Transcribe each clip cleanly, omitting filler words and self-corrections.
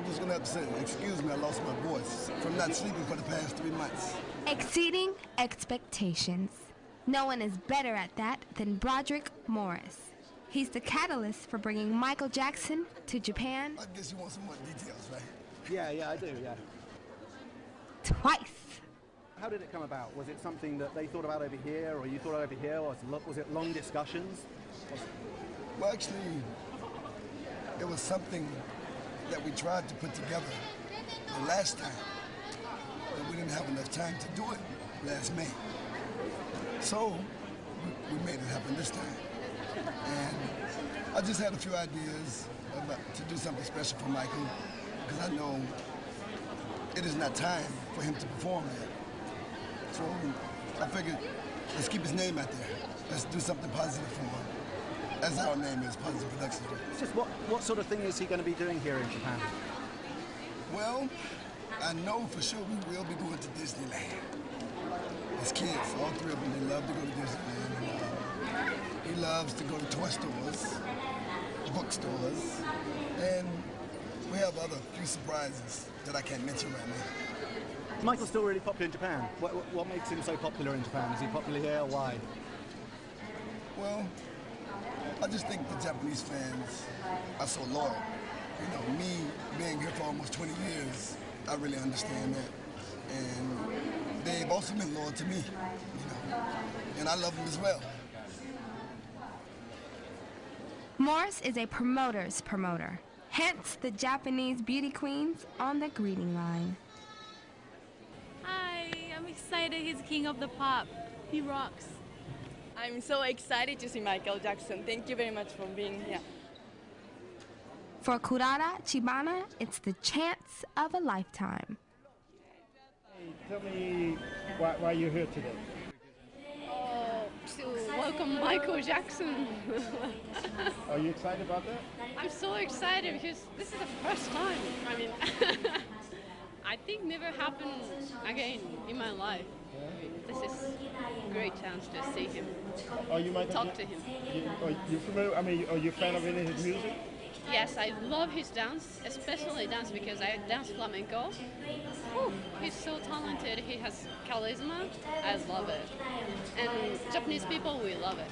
I'm just gonna have to say, excuse me, I lost my voice from not sleeping for the past 3 months. Exceeding expectations. No one is better at that than Broderick Morris. He's the catalyst for bringing Michael to Japan. I guess you want some more details, right? Yeah, I do, yeah. Twice. How did it come about? Was it something that they thought about over here, or you thought over here, or was it long discussions? Well, actually, it was something that we tried to put together the last time, but we didn't have enough time to do it last May. So, we made it happen this time. And I just had a few ideas to do something special for Michael, because I know it is not time for him to perform yet. So I figured, let's keep his name out there. Let's do something positive for him, as our name is, Positive Productions. Just what sort of thing is he going to be doing here in Japan? Well, I know for sure we will be going to Disneyland. His kids, all 3 of them, they love to go to Disneyland. He loves to go to toy stores, bookstores, and we have other few surprises that I can't mention right now. Is Michael still really popular in Japan? What makes him so popular in Japan? Is he popular here, or why? Well, I just think the Japanese fans are so loyal. You know, me being here for almost 20 years, I really understand that. And they've also been loyal to me, you know, and I love them as well. Morris is a promoter's promoter, hence the Japanese beauty queens on the greeting line. Hi, I'm excited. He's king of the pop. He rocks. I'm so excited to see Michael Jackson. Thank you very much for being here. For Kurara Chibana, it's the chance of a lifetime. Hey, tell me why you're here today. To welcome Michael Jackson. Are you excited about that? I'm so excited because this is the first time. I mean, I think never happened again in my life. I mean, this is a great chance to see him, talk to him. Are you familiar? I mean, are you a fan of any of his music? Yes, I love his dance, especially dance because I dance flamenco. Whew, he's so talented, he has charisma, I love it. And Japanese people, we love it.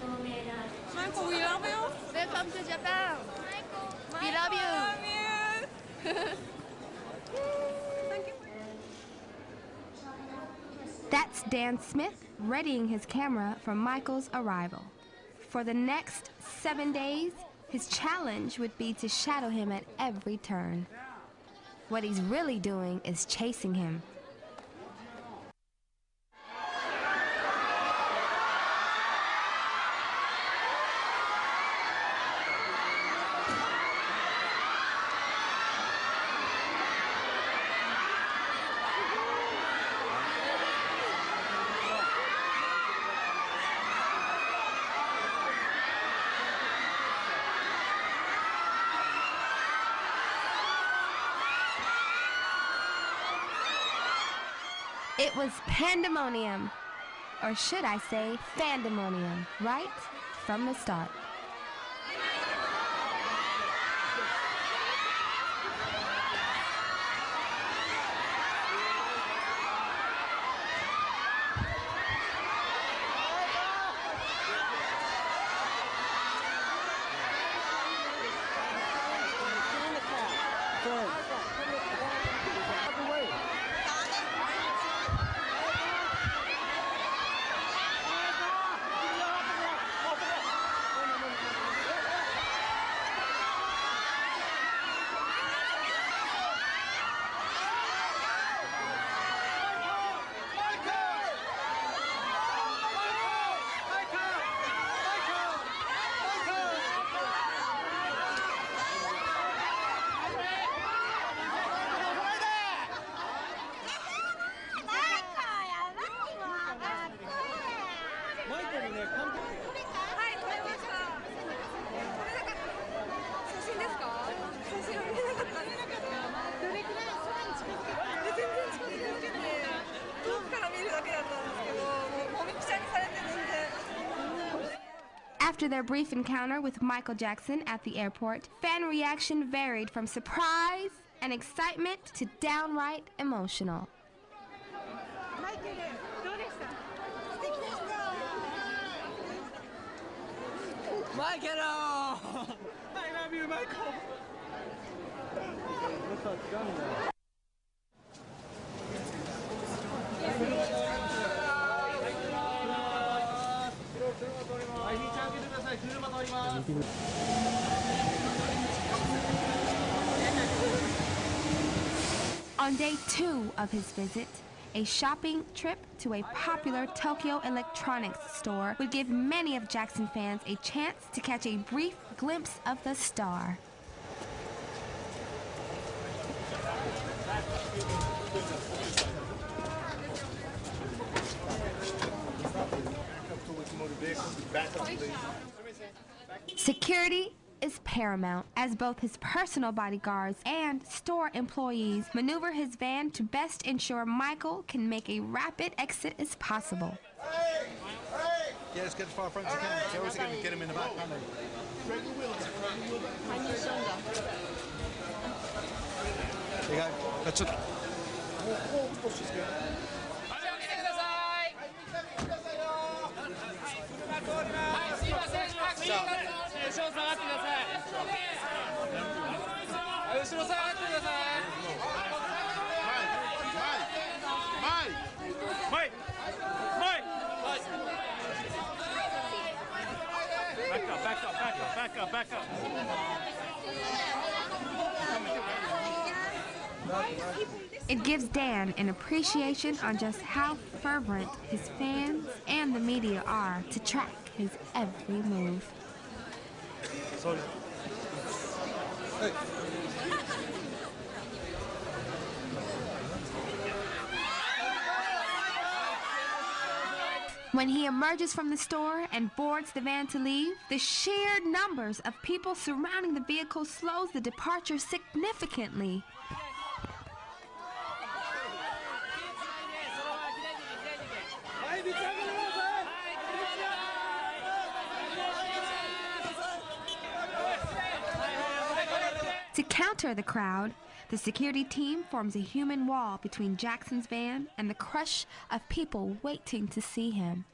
Michael, we love you. Welcome to Japan. Michael, We love you. Thank you. That's Dan Smith readying his camera for Michael's arrival. For the next 7 days, his challenge would be to shadow him at every turn. What he's really doing is chasing him. It was Pandemonium, or should I say Fandemonium, right from the start. After their brief encounter with Michael Jackson at the airport, fan reaction varied from surprise and excitement to downright emotional. Michael! I love you, Michael! On day 2 of his visit, a shopping trip to a popular Tokyo electronics store would give many of Jackson fans a chance to catch a brief glimpse of the star. Security is paramount, as both his personal bodyguards and store employees maneuver his van to best ensure Michael can make a rapid exit as possible. Yeah, let's get as far front as you can. They're also going to get him in the back, aren't they? There you go. That's it. Back up. It gives Dan an appreciation on just how fervent his fans and the media are to track his every move. Sorry. Hey. When he emerges from the store and boards the van to leave, the sheer numbers of people surrounding the vehicle slows the departure significantly. To counter the crowd, the security team forms a human wall between Jackson's van and the crush of people waiting to see him.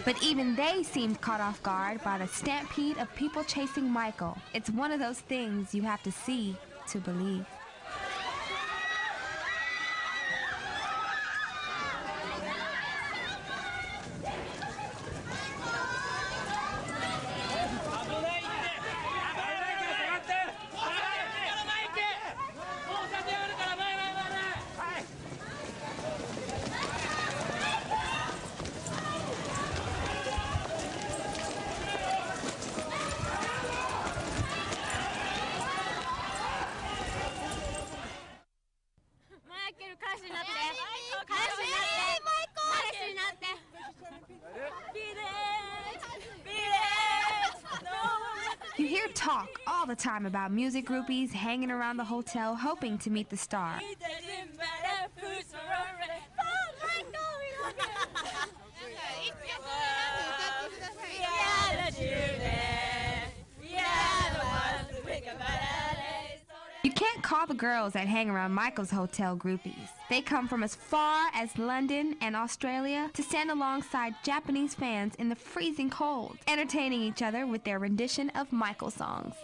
But even they seemed caught off guard by the stampede of people chasing Michael. It's one of those things you have to see to believe. You hear talk all the time about music groupies hanging around the hotel hoping to meet the star. You can't call the girls that hang around Michael's hotel groupies. They come from as far as London and Australia to stand alongside Japanese fans in the freezing cold, entertaining each other with their rendition of Michael songs.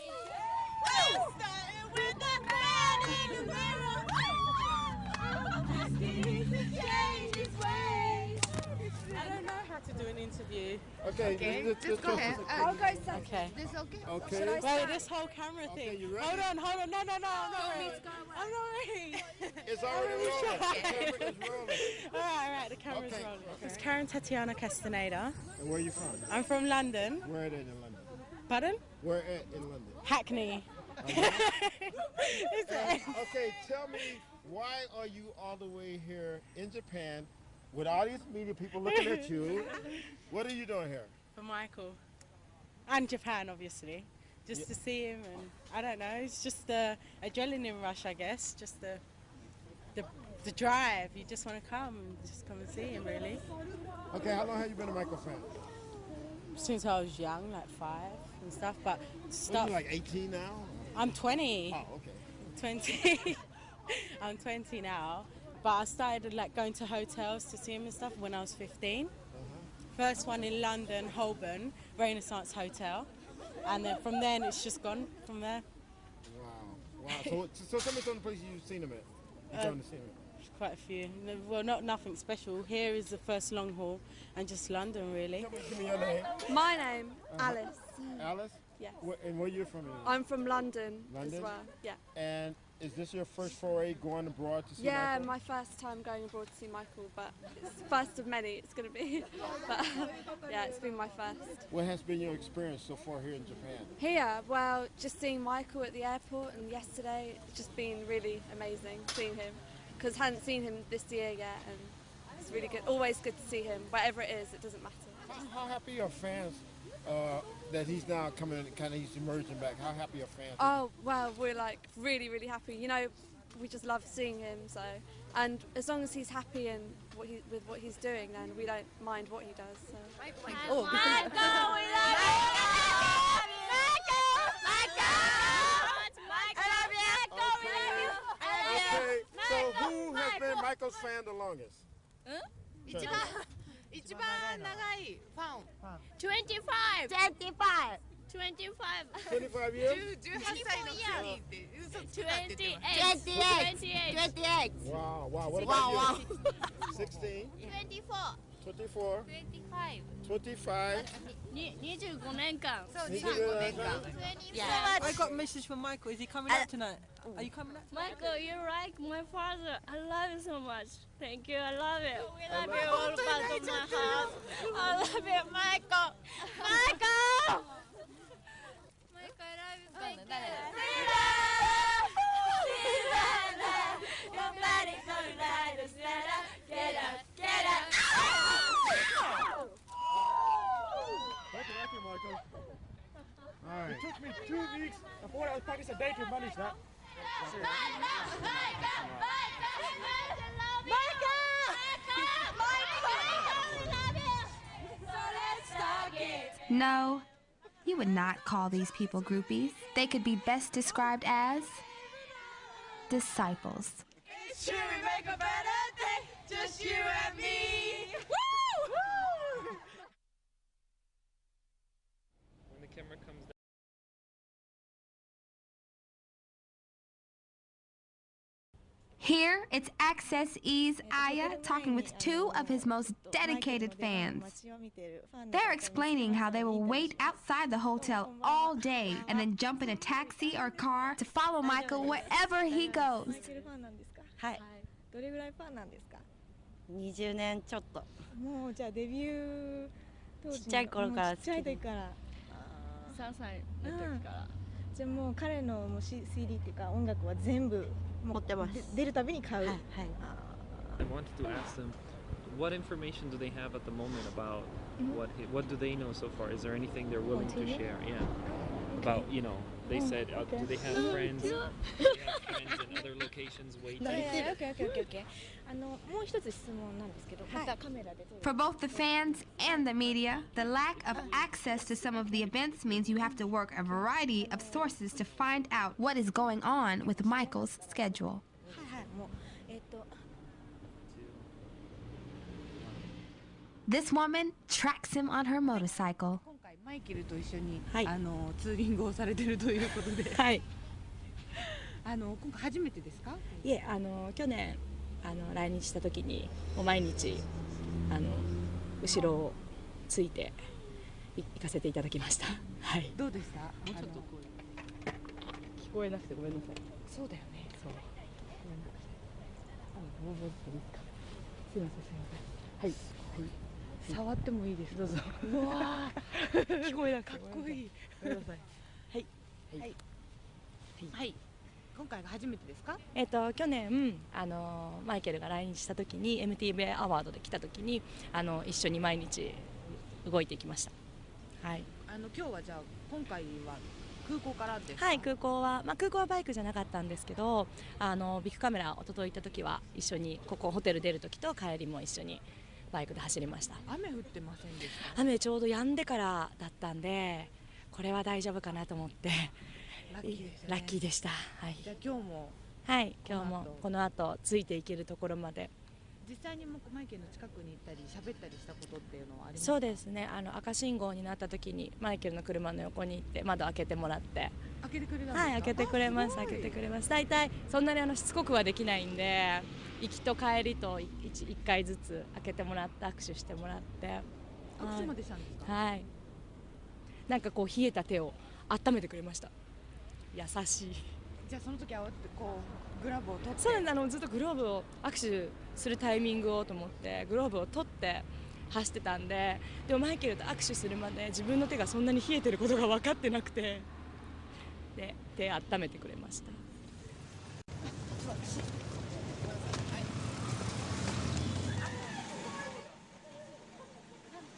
Okay. Just go ahead. I'll go second. Okay. This okay? Okay. Wait, this whole camera thing. Okay, you ready? Hold on. No. I'm not me ready. to go away. I'm not ready. It's already rolling. The camera is rolling. All right, the camera's Okay, rolling. okay. It's Karen Tatiana Castaneda. And where are you from? I'm from London. Where at in London? Pardon? Where at in London? Hackney. Okay, tell me, why are you all the way here in Japan with all these media people looking at you? What are you doing here? For Michael. And Japan, obviously. Just to see him, and I don't know, it's just the adrenaline rush, I guess. Just the drive. You just want to come and see him, really. Okay, how long have you been a Michael fan? Since I was young, like 5 and stuff, but What, stuff. you like 18 now? I'm 20. Oh, okay. 20. I'm 20 now, but I started like going to hotels to see him and stuff when I was 15. First one in London, Holborn, Renaissance Hotel, and then from then it's just gone from there. Wow. So tell me some of the places you've seen him at. You've gone to see him at. Quite a few. Well, nothing special. Here is the first long haul, and just London, really. Give me your name. My name, Alice. Alice? Yes. And where you from? I'm from London, London? as well. Yeah. And is this your first foray going abroad to see Yeah, Michael? my first time going abroad to see Michael, but it's the first of many it's going to be. But yeah, it's been my first. What has been your experience so far here in Japan? Here, well, just seeing Michael at the airport and yesterday, it's just been really amazing seeing him. Because I hadn't seen him this year yet, and it's really good. Always good to see him, wherever it is, it doesn't matter. How happy are fans that he's now coming in, he's emerging back? How happy are fans? Oh, well, we're like really, really happy. You know, we just love seeing him, so. And as long as he's happy and with what he's doing, then we don't mind what he does. So. Oh, Michael, we love Okay, so who has been Michael's fan the longest? 一番長いファン。25. 25 years? 18歳の次って嘘つくなって言ってます。Wow, wow. What about you? 16? 24? 25? 25年間。そう、 25年間。 I got a message from Michael. Is he coming out tonight? Are you coming out tonight? Michael, you're like my father. I love you so much. Thank you. I love you. We love you all part of my heart. I love you, Michael. Michael! Michael, I love you. Thank you. Your body so nice. Get up. Thank you, Michael. All right. It took me 2 weeks and 4 hours practice a day to manage that. No, you would not call these people groupies. They could be best described as disciples. It's true, we make a better day, just you and me. Woo! When the camera comes down. Here, it's Access E's Aya talking with 2 of his most dedicated fans. They're explaining how they will wait outside the hotel all day and then jump in a taxi or car to follow Michael wherever he goes. はい。どれぐらいファンなんですか20年ちょっと。もうじゃあデビュー当時ちっちゃい頃から好きちっちゃい時から3歳の時から。じゃあもう彼のもう CD っていうか音楽は全部持ってます。出るたびに買う。はい。I wanted to ask them, what information do they have at the moment about what do they know so far? Is there anything they're willing to share? Yeah. About, you know, they said, do they have friends? Do they have friends in other locations waiting? Okay. もう一つ質問なんですけど、またカメラで撮る。 For both the fans and the media, the lack of access to some of the events means you have to work a variety of sources to find out what is going on with Michael's schedule. はいもうThis woman tracks him on her motorcycle. 今回マイケルと一緒に、ツーリングをされてるということで、はい。今回初めてですか？いえ去年来日した時にもう毎日後ろをついて行かせていただきました。はい。どうでした？もうちょっと聞こえなくてごめんなさい。そうだよね。そう。ごめんなさい。もういいですか。すいませんすいません。はい。はい。触ってもいいです。どうぞ。うわー。聞こえなかっこいい。ごめんなさい。はい。はい。はい。今回が初めてですか？去年マイケルが来日した時に MTV アワードで来た時に一緒に毎日動いていきました。はい。今日はじゃあ今回は空港からですか？はい、空港はバイクじゃなかったんですけど、ビッグカメラ一昨日行った時は一緒にここホテル出る時と帰りも一緒にバイクで走りました。雨降ってませんでした？雨ちょうど止んでからだったんで、これは大丈夫かなと思ってラッキーですね。ラッキーでした。はい。じゃあ今日もこの後ついていけるところまで。実際にマイケルの近くに行ったり喋ったりしたことっていうのはありますか？そうですね。赤信号になった時にマイケルの車の横に行って窓開けてもらって。開けてくれたんですか？はい、開けてくれます。開けてくれます。大体そんなにしつこくはできないんで、行きと帰りと1回ずつ開けてもらって握手してもらって。握手までしたんですか？はい。なんかこう冷えた手を温めてくれました。優しい。じゃあその時はこうグラブを取って。そうなんです。ずっとグローブを握手するタイミングをと思ってグローブを取って走ってたんで、でもマイケルと握手するまで自分の手がそんなに冷えてることが分かってなくて、で手温めてくれました。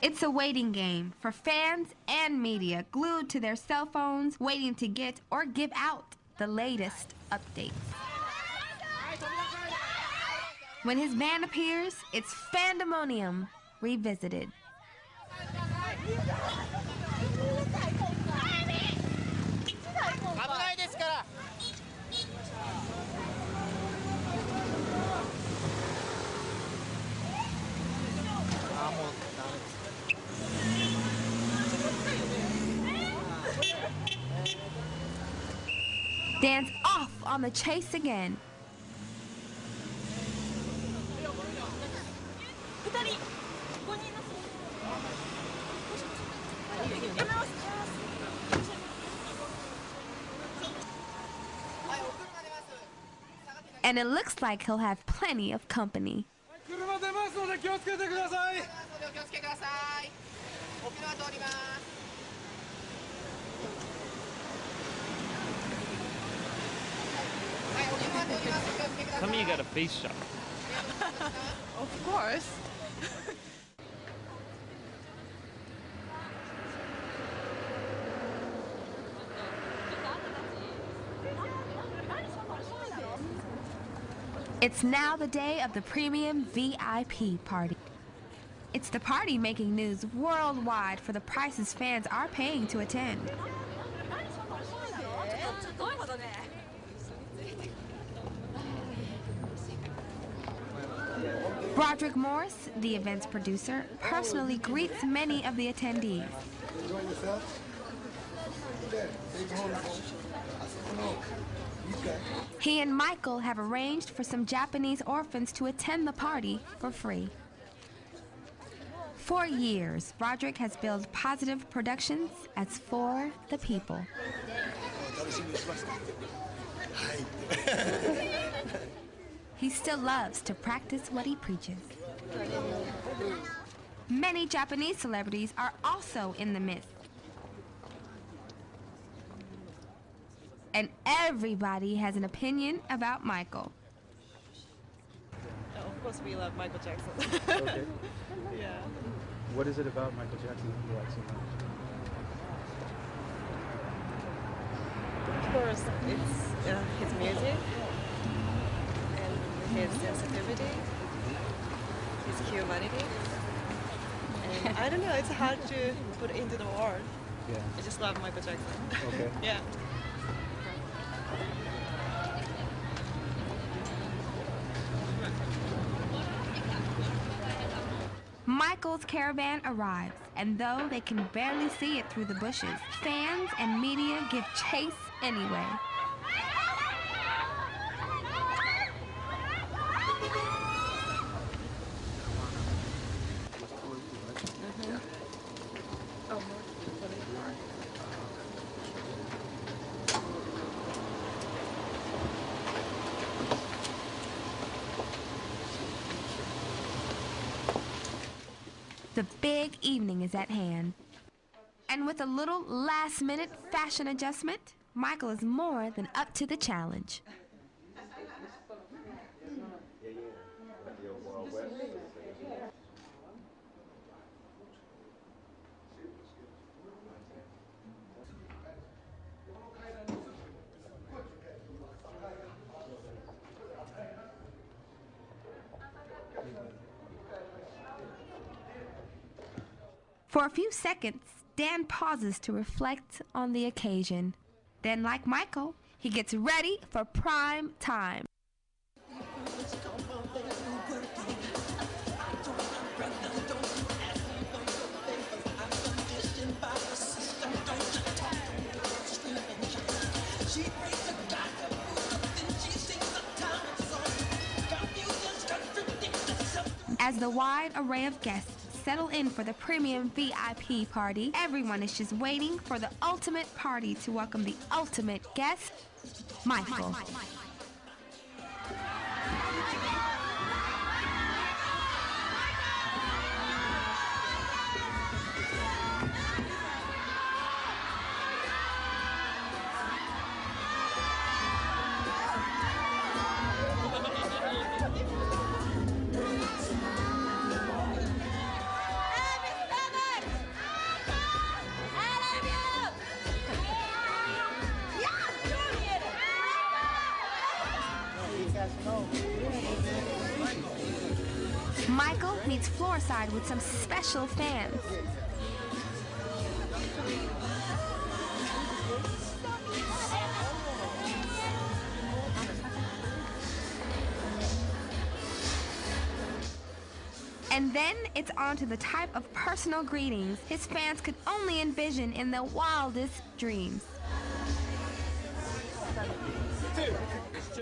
It's a waiting game for fans and media glued to their cell phones, waiting to get or give out the latest updates. When his band appears, it's Fandemonium revisited. Dance off on the chase again. And it looks like he'll have plenty of company. Tell me you got a face shot. Of course. It's now the day of the premium VIP party. It's the party making news worldwide for the prices fans are paying to attend. Broderick Morris, the event's producer, personally greets many of the attendees. He and Michael have arranged for some Japanese orphans to attend the party for free. For years, Broderick has built Positive Productions as for the people. He still loves to practice what he preaches. Many Japanese celebrities are also in the midst. And everybody has an opinion about Michael. Of course we love Michael Jackson. Okay. Yeah. What is it about Michael Jackson that you like so much? Of course, it's his music and his sensitivity, his humanity. And I don't know, it's hard to put into the word. Yeah. I just love Michael Jackson. Okay. Yeah. Michael's caravan arrives, and though they can barely see it through the bushes, fans and media give chase anyway. The big evening is at hand. And with a little last-minute fashion adjustment, Michael is more than up to the challenge. For a few seconds, Dan pauses to reflect on the occasion. Then, like Michael, he gets ready for prime time. As the wide array of guests settle in for the premium VIP party, everyone is just waiting for the ultimate party to welcome the ultimate guest, Michael. Michael meets Floorside with some special fans. And then it's on to the type of personal greetings his fans could only envision in their wildest dreams.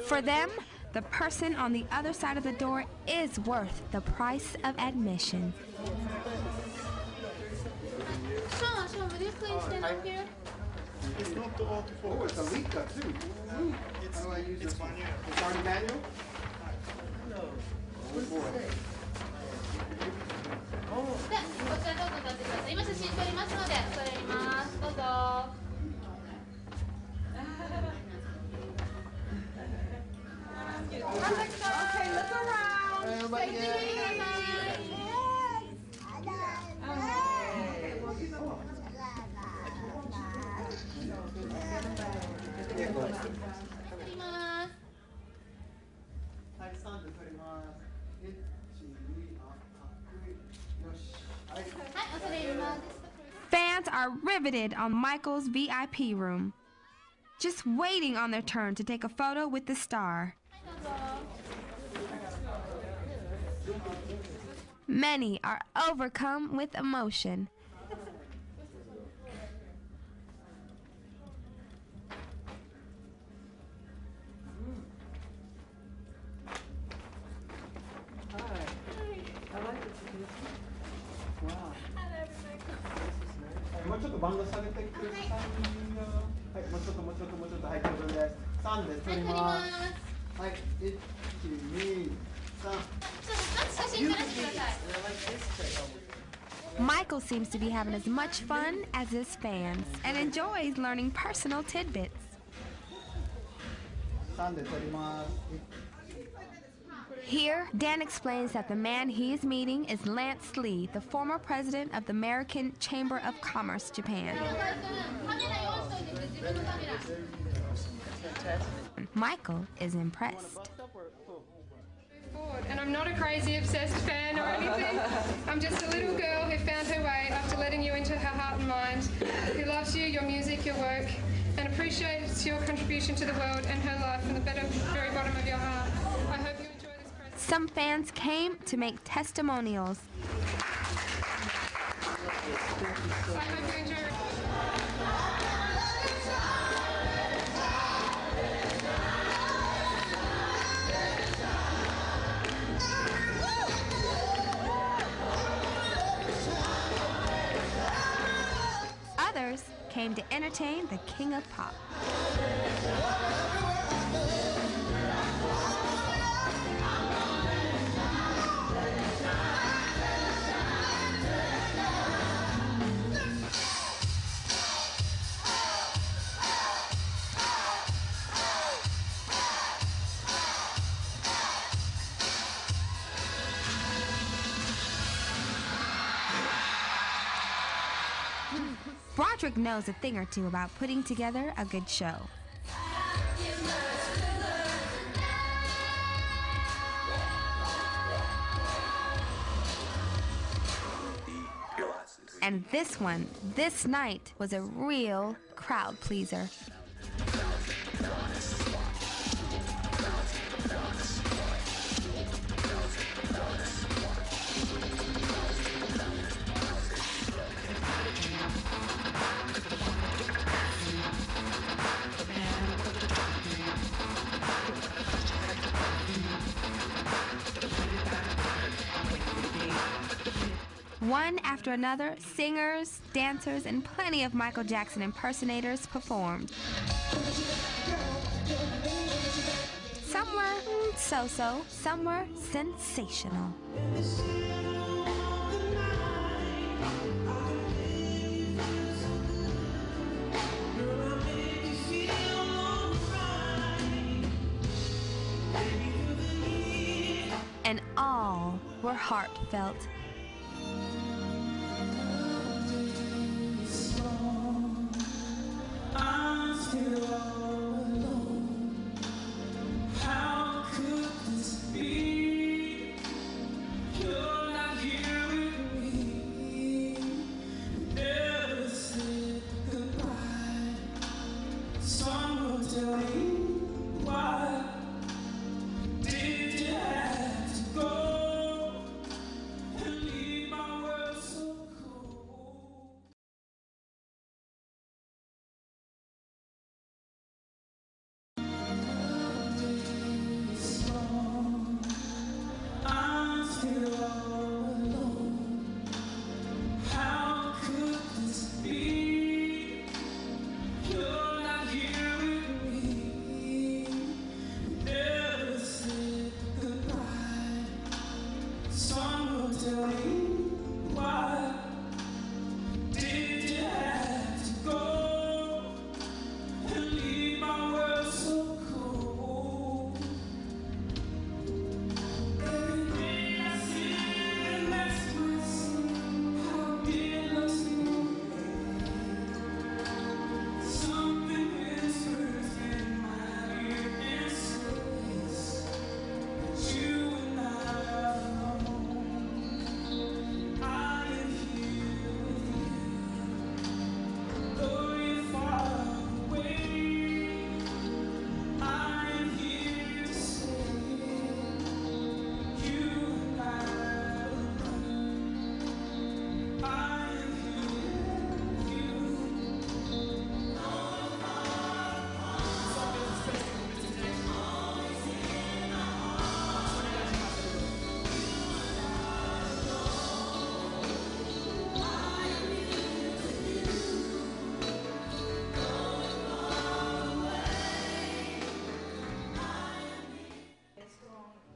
For them, the person on the other side of the door is worth the price of admission. Sean, would you please stand up here? It's not the auto focus. Oh, it's a Leica too. How do I use this one? It's already manual? No. Oh boy. で、こちらどうぞ立ってください。今写真撮りますので、それやります。どうぞ。Okay, look around. Everybody Stay together. Fans are riveted on Michael's VIP room, just waiting on their turn to take a photo with the star. Many are overcome with emotion. Michael seems to be having as much fun as his fans and enjoys learning personal tidbits. Here, Dan explains that the man he is meeting is Lance Lee, the former president of the American Chamber of Commerce, Japan. Michael is impressed. And I'm not a crazy obsessed fan or anything. I'm just a little girl who found her way after letting you into her heart and mind, who loves you, your music, your work, and appreciates your contribution to the world and her life from the very bottom of your heart. I hope you enjoy this present. Some fans came to make testimonials. I hope you enjoy. Others came to entertain the king of pop. Patrick knows a thing or two about putting together a good show. And this night, was a real crowd pleaser. One after another, singers, dancers, and plenty of Michael Jackson impersonators performed. Some were so-so, some were sensational. And all were heartfelt.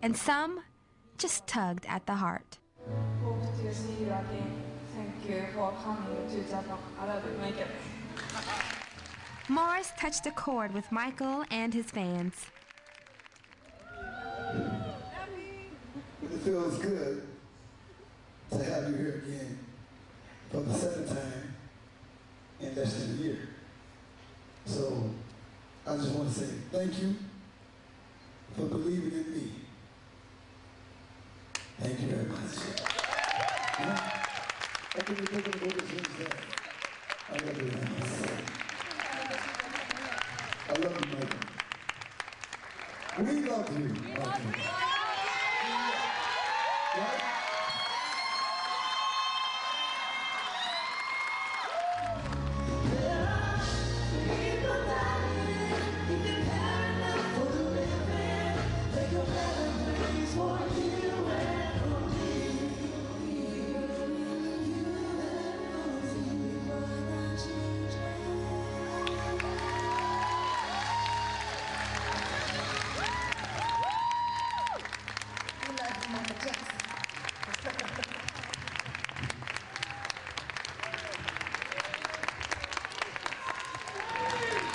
And some just tugged at the heart. Hope to see you again. Thank you for coming to Japan. I love you, Michael. Morris touched a chord with Michael and his fans. It feels good to have you here again for the second time in less than a year. So I just want to say thank you for believing in me. Thank you very much. I think you're taking the biggest things that I love you. I love you, Michael. We love you, Michael. Right?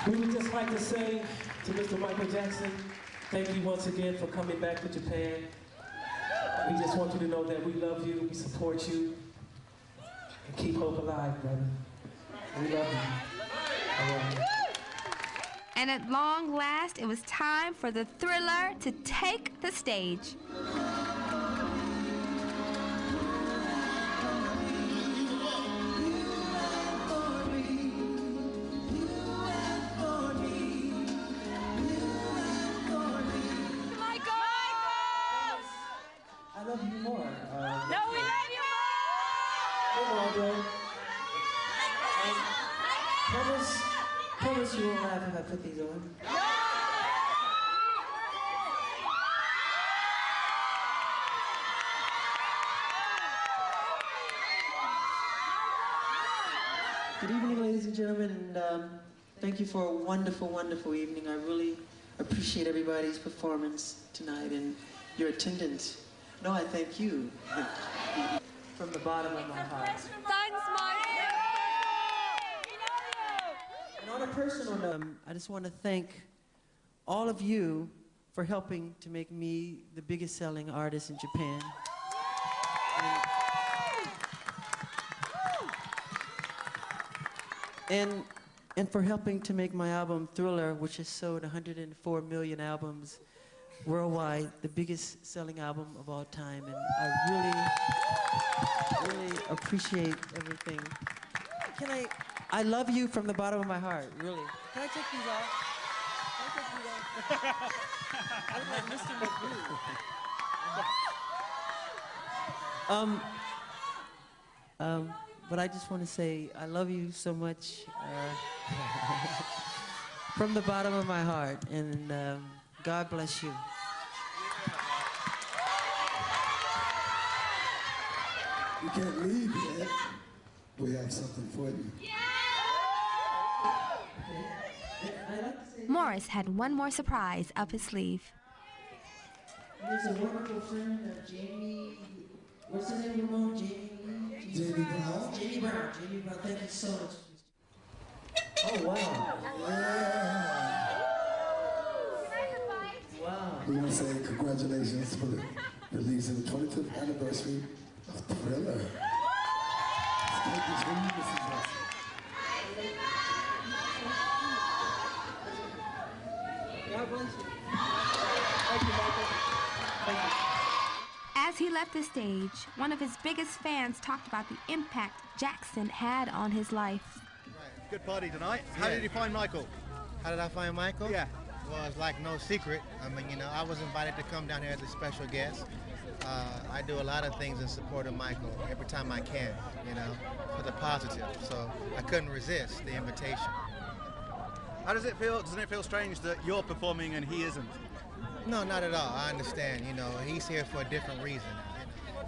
We would just like to say to Mr. Michael Jackson, thank you once again for coming back to Japan. We just want you to know that we love you, we support you, and keep hope alive, brother. We love you. I love you. And at long last, it was time for the Thriller to take the stage. I love you more. No, we love you more! Hey, Margaret. Promise you won't laugh if I put these on. Good evening, ladies and gentlemen, and thank you for a wonderful, wonderful evening. I really appreciate everybody's performance tonight and your attendance. No, I thank you from the bottom of my heart. Thanks, Mike! And on a personal note, I just want to thank all of you for helping to make me the biggest selling artist in Japan. And for helping to make my album Thriller, which has sold 104 million albums worldwide, the biggest selling album of all time. And I really appreciate everything. I love you from the bottom of my heart, really. Can I take these off? I look like Mr. McGrew. But I just want to say I love you so much from the bottom of my heart, and God bless you. You can't leave yet. We have something for you. Morris had one more surprise up his sleeve. There's a wonderful friend, Jamie. What's the name, Ramon? Jamie Brown. Jamie Brown. Thank you so much. Oh wow. Yeah. Wow. We want to say congratulations for the release of the 25th anniversary of Thriller. Thank you, Mrs. Jackson. God bless you. Thank you, Michael. Thank you. As he left the stage, one of his biggest fans talked about the impact Jackson had on his life. Right. Good party tonight. How did you find Michael? How did I find Michael? Yeah. Well, it's like no secret. I mean, you know, I was invited to come down here as a special guest. I do a lot of things in support of Michael every time I can, you know, for the positive. So I couldn't resist the invitation. How does it feel? Doesn't it feel strange that you're performing and he isn't? No, not at all. I understand. You know, he's here for a different reason.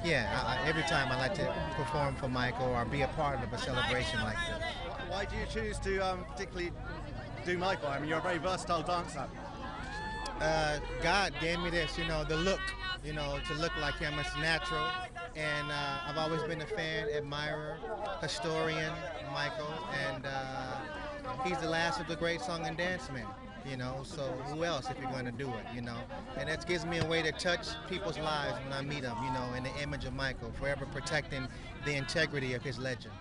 Yeah, every time I like to perform for Michael or be a part of a celebration like this. Why do you choose to particularly do Michael? I mean, you're a very versatile dancer. God gave me this, you know, the look, you know, to look like him. It's natural. And I've always been a fan, admirer, historian, Michael. And he's the last of the great song and dance men. You know, so who else if you're going to do it, you know? And that gives me a way to touch people's lives when I meet them, you know, in the image of Michael, forever protecting the integrity of his legend.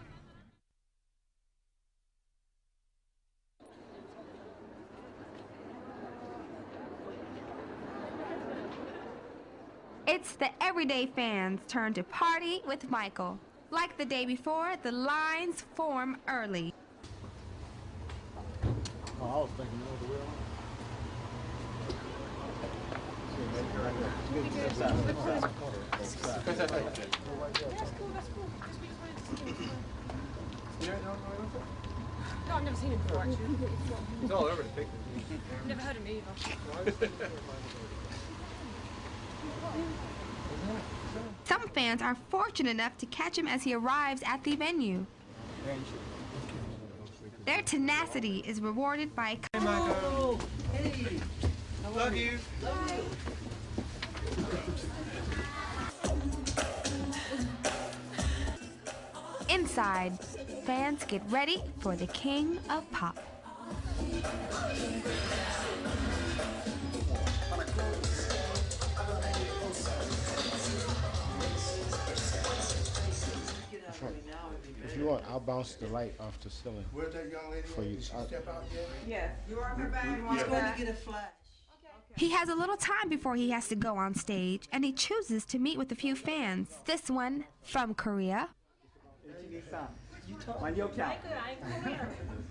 It's the everyday fans' turn to party with Michael. Like the day before, the lines form early. Oh, I was thinking the other way around. No, I've never seen it before, actually. It's all over the picture. I've never heard of it either. Some fans are fortunate enough to catch him as he arrives at the venue. Their tenacity is rewarded by Hey, Michael. Hey. Love you. Inside, fans get ready for the king of pop. If you want, I'll bounce the light off the ceiling. Where's that young lady? For you. Did she step out yet? Yeah. You want her back? He's going to get a flash. He has a little time before he has to go on stage, and he chooses to meet with a few fans. This one from Korea.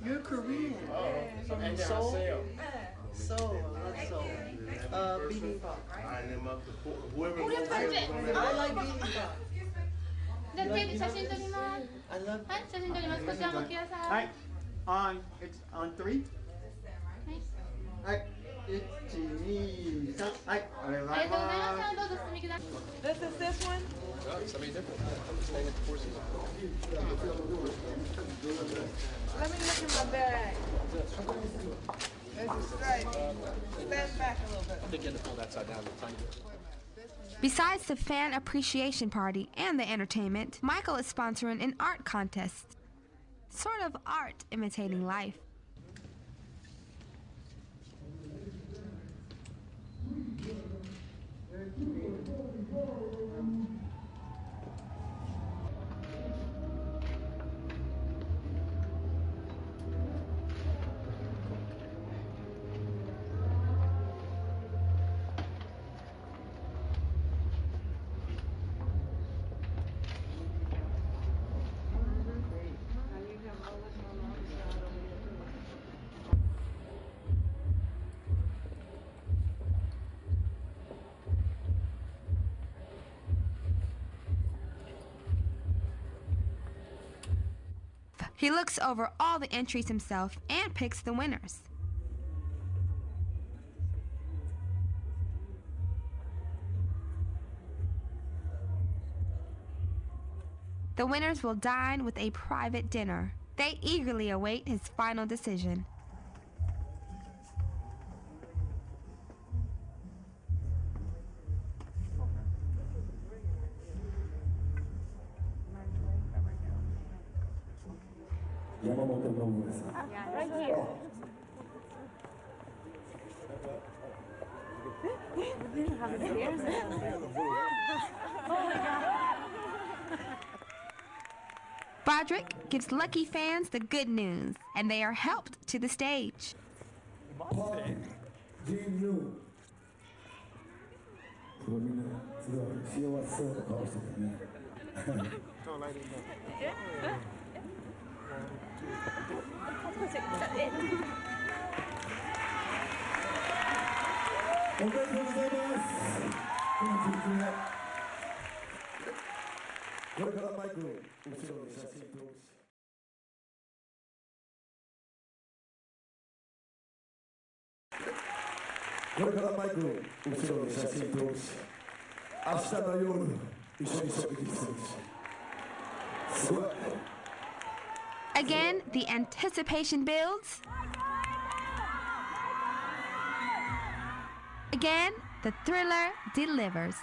You're Korean. From Seoul? Seoul, I love Seoul. Bibimbap. Whoever goes I there, like bibimbap. じゃあ手で写真撮ります。 I love はい、写真撮ります。こちら向きください。はい。It's on 3. はい。1、2、3。はい。ありがとうございありがとうございまました。どうぞ進みください。This is this one? Let me look in my bag. There's a stripe. Stand back a little bit. I think you have to pull that side down a tiny bit. Besides the fan appreciation party and the entertainment, Michael is sponsoring an art contest. Sort of art imitating life. He looks over all the entries himself and picks the winners. The winners will dine with a private dinner. They eagerly await his final decision. Right here. Broderick gives lucky fans the good news, and they are helped to the stage. Again, the anticipation builds. Again, the thriller delivers.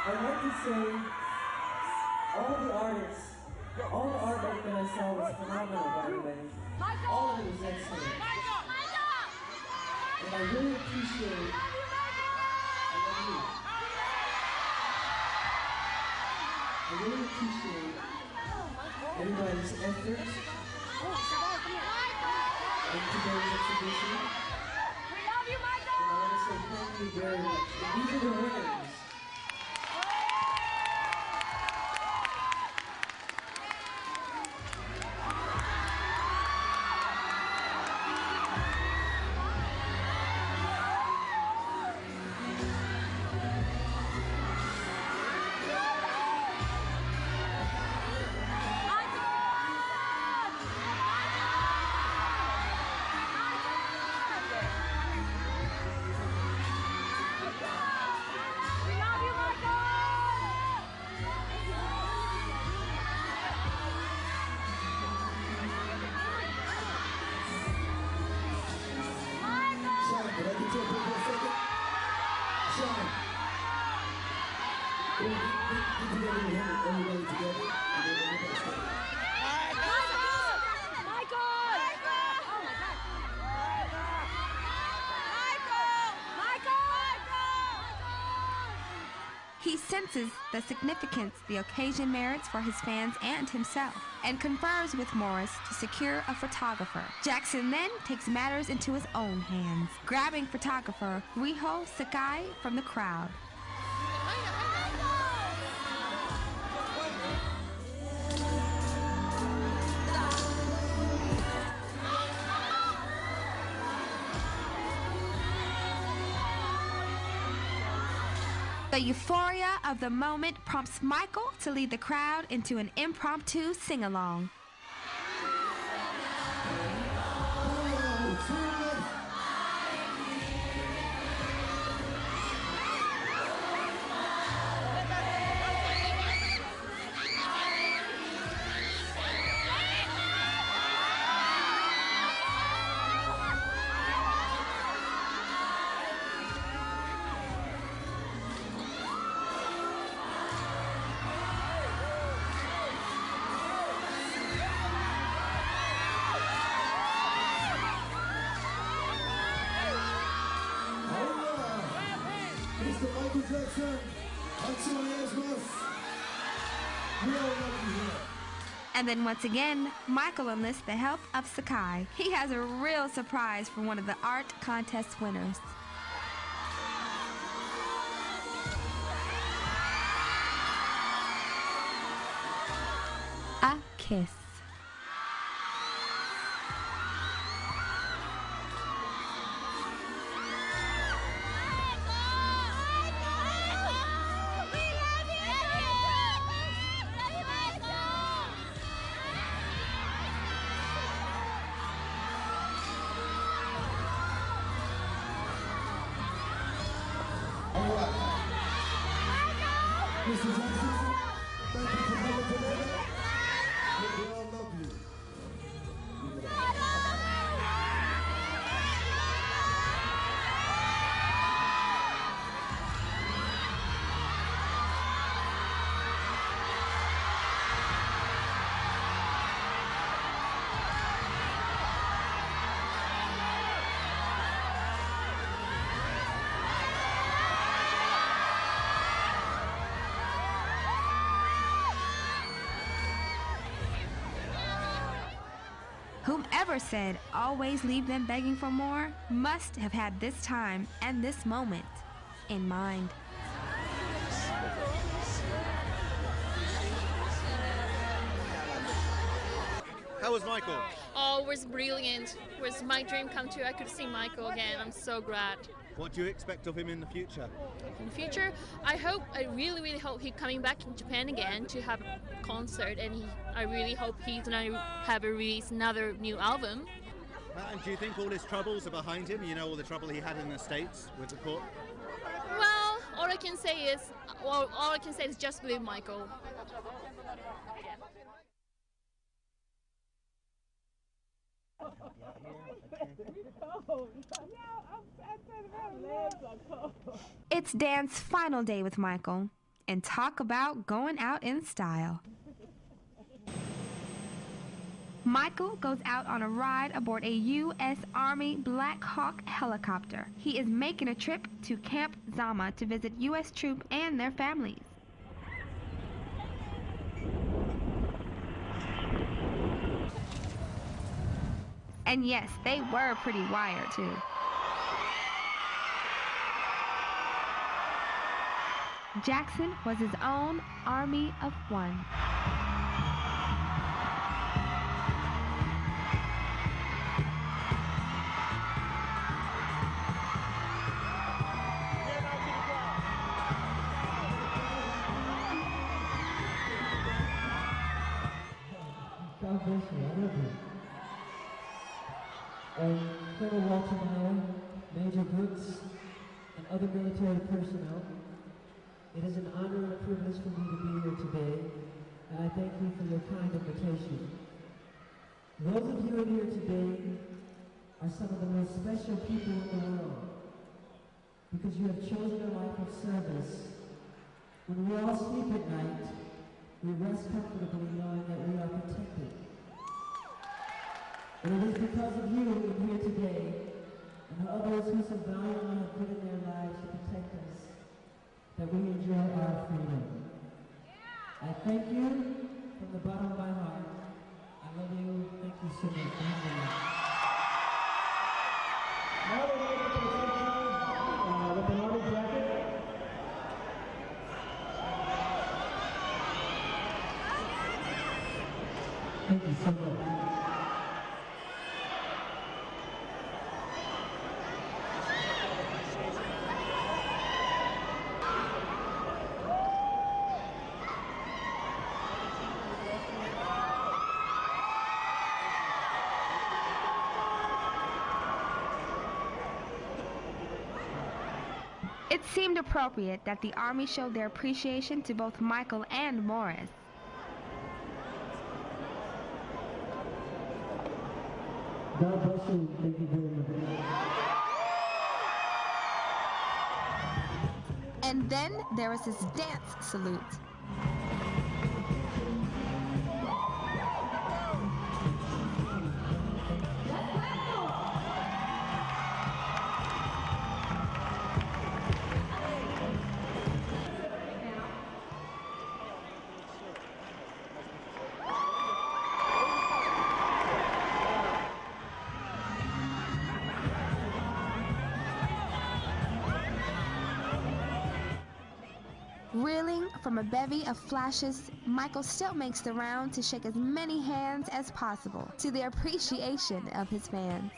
I'd like to say all the artists, all the artwork that I saw was phenomenal, by the way. All of it was excellent. And I really appreciate, I love you. I really appreciate everybody's efforts in today's exhibition. We love you, Michael! And I want to say thank you very much. And these are the winners. talk for a second? Sean. We do everybody together, and then we'll start. He senses the significance the occasion merits for his fans and himself, and confers with Morris to secure a photographer. Jackson then takes matters into his own hands, grabbing photographer Riho Sakai from the crowd. The euphoria of the moment prompts Michael to lead the crowd into an impromptu sing-along. Mr. Mikegasms, Mikegasms, we all love you here. And then once again, Michael enlists the help of Sakai. He has a real surprise for one of the art contest winners. A kiss. Mr. Jackson, thank you for coming today. We all love you. Whomever said always leave them begging for more must have had this time and this moment in mind. How was Michael? Oh, it was brilliant. It was my dream come true. I could see Michael again. I'm so glad. What do you expect of him in the future? In the future, I really, really hope he's coming back in Japan again to have a concert, and I really hope he's going to have a release another new album. And do you think all his troubles are behind him? You know, all the trouble he had in the States with the court? Well, all I can say is just believe Michael. It's Dan's final day with Michael, and talk about going out in style. Michael goes out on a ride aboard a U.S. Army Black Hawk helicopter. He is making a trip to Camp Zama to visit U.S. troops and their families. And yes, they were pretty wired too. Jackson was his own army of one. God bless you, I love you. Colonel Walter Meyer, Major Brooks, and other military personnel, it is an honor and a privilege for me to be here today, and I thank you for your kind invitation. Those of you in here today are some of the most special people in the world. because you have chosen a life of service. When we all sleep at night, we rest comfortably knowing that we are protected. And it is because of you we're here today, and others who so valiantly have given their lives to protect us, that we enjoy our freedom. I thank you from the bottom of my heart. I love you. Thank you so much for having me. Now we're going to present you with an honor jacket. Thank you so much. It seemed appropriate that the Army showed their appreciation to both Michael and Morris. God bless you. Thank you very much. And then there was this dance salute. Reeling from a bevy of flashes, Michael still makes the round to shake as many hands as possible to the appreciation of his fans.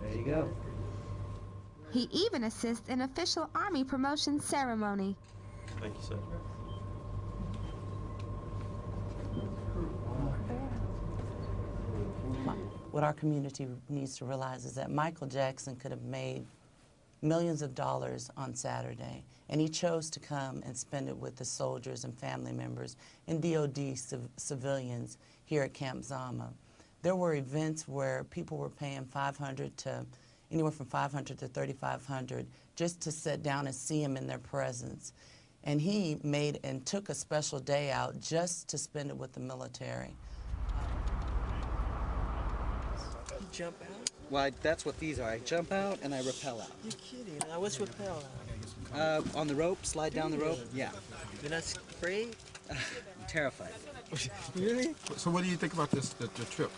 There you go. He even assists in official Army promotion ceremony. Thank you, sir. What our community needs to realize is that Michael Jackson could have made millions of dollars on Saturday, and he chose to come and spend it with the soldiers and family members and DOD civilians here at Camp Zama. There were events where people were paying $500 to anywhere from $500 to $3,500 just to sit down and see him in their presence. And he made and took a special day out just to spend it with the military. You jump out? Well, that's what these are. I jump out and I rappel out. You're kidding. Now, what's rappel out? On the rope, slide down the rope. Yeah. You're not afraid? I'm terrified. Really? So what do you think about this, the trip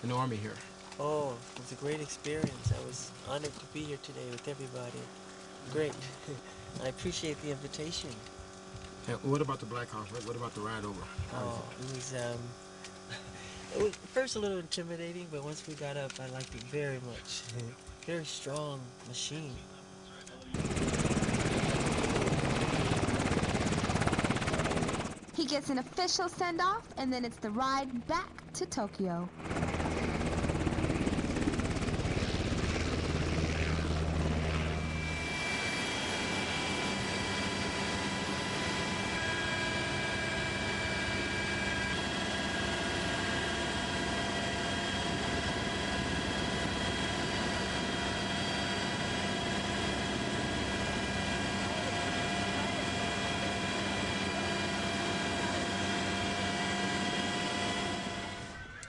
in the Army here? Oh, it was a great experience. I was honored to be here today with everybody. Great. I appreciate the invitation. And what about the Black Hawk? What about the ride over? Oh, it was first a little intimidating, but once we got up, I liked it very much. Very strong machine. He gets an official send-off, and then it's the ride back to Tokyo.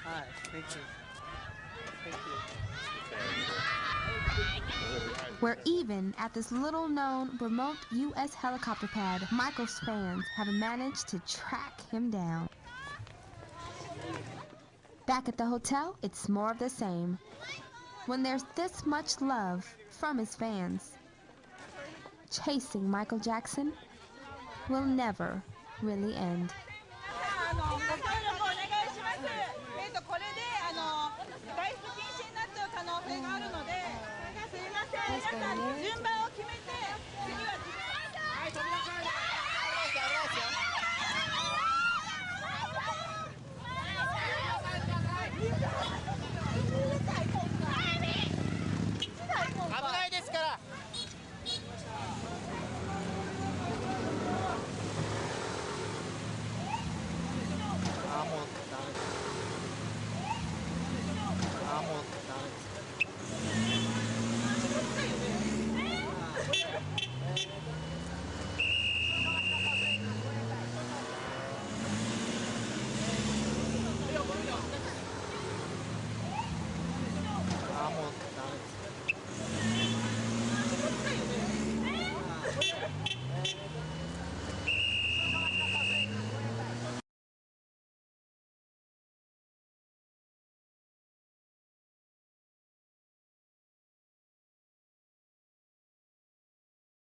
Hi, thank you. Thank you. Where even at this little-known remote U.S. helicopter pad, Michael's fans have managed to track him down. Back at the hotel, it's more of the same. When there's this much love from his fans, chasing Michael Jackson will never really end.